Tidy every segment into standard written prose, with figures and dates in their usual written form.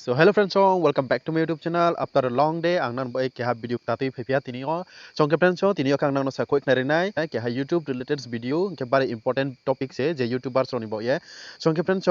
So hello friends, welcome back to my YouTube channel. After a long day, ang nan boy ke ha video tatu phepia tinio. So ke friends, tinio kang nang no sa quick narinai ke ha YouTube related video ke very important topic se je YouTubers roni boy ye. So ke friends,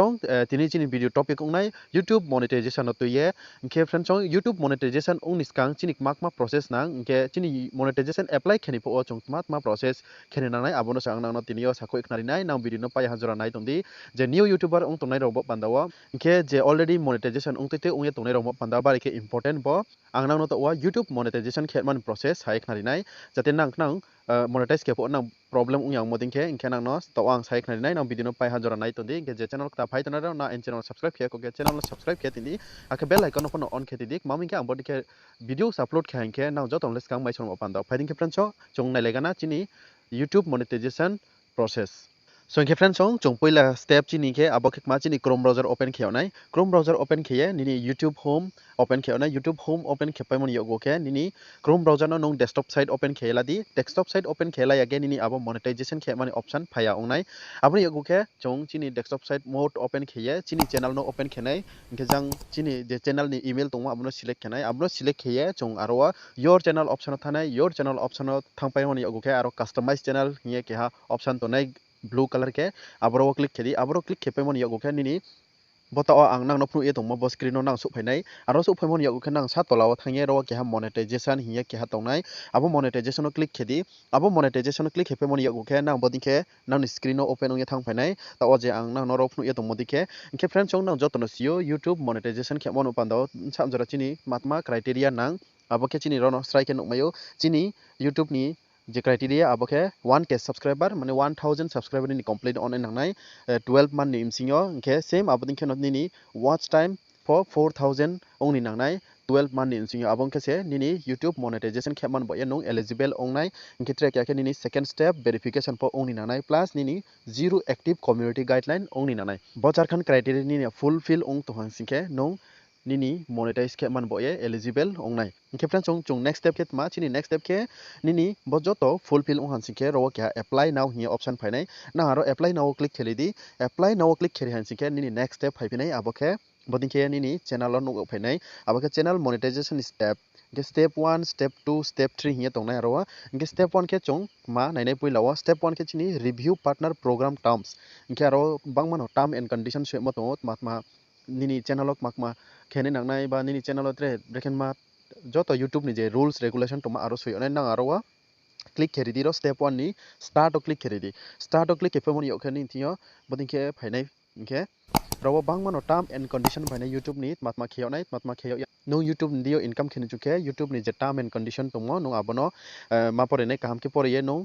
tini chini video topic ungnai YouTube monetization to ye. Ke friends, YouTube monetization ung niskang chini mak process nang ke chini monetization apply kheni po chung ma process kheni nang nai abono sang nang no tinio sa quick narinai nang video no pa hajora nai tongdi je new YouTuber ung tongnai robot pandawa ke je already monetization ung te ung ye tongnai robot pandaba ke important bo ang nang no to wa YouTube monetization khetman process hai kharinai jate nang nang monetize ke po nang problem ung yang moding ke inke nang no to ang sai kharinai nang video no pai hajora nai tondi ke je channel ta phai tonara na en channel subscribe ke ko ke channel subscribe ke tindi ake bell icon no on ke tidik mami ke ang bodi ke videos upload ke hanke nang jotong les kang mai chong panda phai ding ke friends chung nai legana chini YouTube monetization process. So in friends chung poila step chini ke abo ke ma chini Chrome browser open khionai Chrome browser open khiye nini YouTube home open khionai YouTube home open khepai mon yogo ke nini Chrome browser no nong desktop site open khela di desktop site open khela again nini abo monetization khe mani option phaya ongnai abo yogo ke chung chini desktop site mode open khiye chini channel no open khenai inke jang chini je channel ni email tongma abo no select khenai abo select khiye chung aro your channel option thanai your channel option thangpai mon yogo ke aro customize channel hiye ke ha option to nai blue color ke abro click khedi abro click khepe mon yogo ke nini bota ang nang no pru e tongmo bo screen no nang su phainai aro su phaimon yogo ke nang sa tolaw thange ro ke ha monetization hiya ke ha tongnai abo monetization no click khedi abo monetization no click khepe mon yogo ke nang bodi ke nang ni screen no open ong thang phainai ta o je ang nang no ro pru e tongmo dike ke friends chong nang jotono sio YouTube monetization ke mon upando sam jora chini matma criteria nang abo ke chini ro no strike no mayo chini YouTube ni je criteria abo ke 1k subscriber mane 1000 subscriber ni complete on nangnai 12 man ni imsingo ke same abo din khenot ni watch time for 4000 ong ni nangnai 12 man ni imsingo abong ke se nini YouTube monetization kheman bo enong eligible ongnai inke track ya ke nini second step verification for ong ni nangnai plus nini zero active community guideline ong ni nangnai bo charkhan criteria ni fulfill ong to hangsingke nong nini monetize ke man boye eligible ongnai inke friends chung next step ke ma chini next step ke nini bojoto fulfill ong hansike ro ke apply now hi option phainai na aro apply now click kheli di apply now click kheli hansike nini next step phaipinai aboke bodinke nini channel no phainai aboke channel monetization step ke step 1 step 2 step 3 hi tongnai aro inke step 1 ke chung ma nainai puilawa step 1 ke chini review partner program terms inke aro bangmano term and condition se mo tongot matma nini channel ok makma khene nangnai ba nini channel tre breken ma joto YouTube ni je rules regulation to ma aro soyonai nang aro click kheri di ro step 1 ni start o click kheri di start o click kepemon yo khani tiyo bodin ke phainai inke rawa bangmano term and condition phainai YouTube ni matma kheyonai no YouTube dio income kheni chuke YouTube ni je term and condition to mo no abono ma pore nei kaham ke pore ye no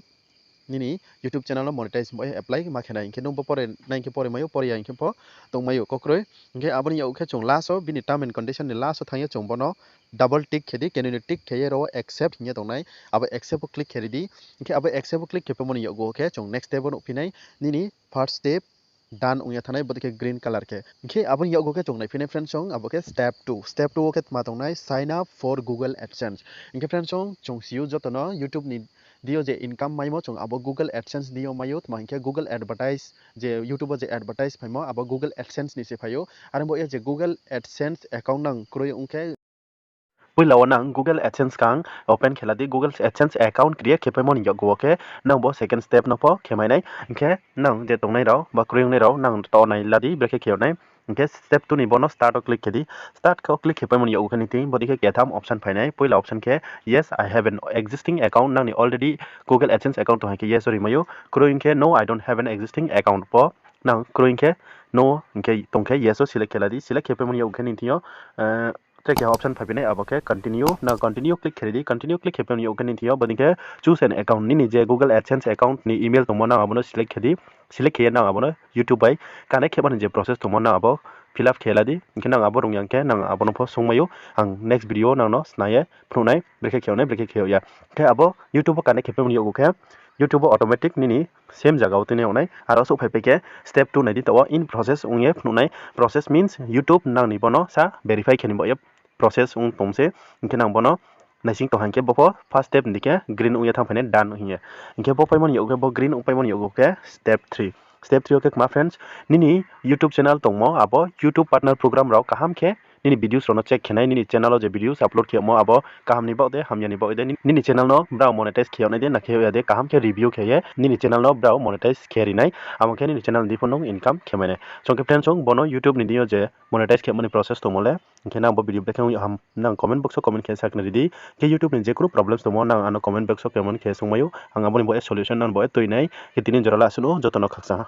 nini YouTube channel monetize boy apply ma khena inke no pore nai ke pore mayo pore ya inke po tong mayo kokroi inke aboni yo khe chung last o bini term and condition ni last o thangye chung bono double tick khedi kenuni tick kheye ro accept hiya tongnai abo accept o click kheri di inke abo accept o click kepe moni yo go khe chung next step no pinai nini first step dan ungya thanai bodike green color ke inke aboni yo go ke chung nai pinai friends chung abo ke step 2 ke ma tongnai sign up for Google AdSense inke friends chung siu jotono YouTube ni dio je income maimo chung abo Google AdSense dio mayo tmangke Google advertise je YouTube je advertise phaimo abo Google AdSense ni se phayo arbo ye je Google AdSense account nang kroi ungke puilaw nang Google AdSense kang open kheladi Google AdSense account create khepemon yogo ke nang bo second step no po khemainai inke nang je tongnai raw ba kriyong nai raw nang to nai ladi breke khionai inke step 2 ni bono start o click khedi start ko click khepemon yogo khani ti bodi ke ketham option phainai puila option ke yes I have an existing account nang ni already Google AdSense account to ha ke yes sorry mayo kriyong ke no I don't have an existing account po nang kriyong ke no inke tongke yes o select kheladi select khepemon yogo khani tiyo check your option phabinai aboke continue na continue click kheri continue click hepen yo kan thiyo bodike choose an account ni je Google AdSense account ni email to mona abono select khedi select khiya na abono YouTube bai kana kheban je process to mona abo fill up kheladi inkena abo rungyang ke nang abono pho sungmayo ang next video nang no snaye phrunai breke khyo ya ke abo YouTube kana khepen yo ke YouTube automatic nini same jaga utine onai aro so phai ke step 2 naidi to in process ungye phnunai process means YouTube nang ni bono sa verify kheni bo process ung tomse inke nang bono naising to hanke bofo first step ndike green ungya thang phane done hiye inke bo paimon yoge bo green ung paimon yoge ke step 3 okay my friends nini YouTube channel tongmo abo YouTube partner program raw kaham ke nini videos rono check khenai nini channel o je videos upload khemo abo kaham ni bok de hamya ni bok de nini channel no brau monetize kheyonai de na kheyya de kaham ke review kheye nini channel no brau monetize kherinai amo ke nini channel di phone income khemene chongke friends song bono YouTube ni dio je monetize khemani process to mole ke na bo video bekhe ham nang comment box o comment khe sakna di ke YouTube ni je kuno problems to mo nang ano comment box o comment khe songmayo ang abo ni bo solution nan bo toinai ke tini jorala asuno jotono khaksa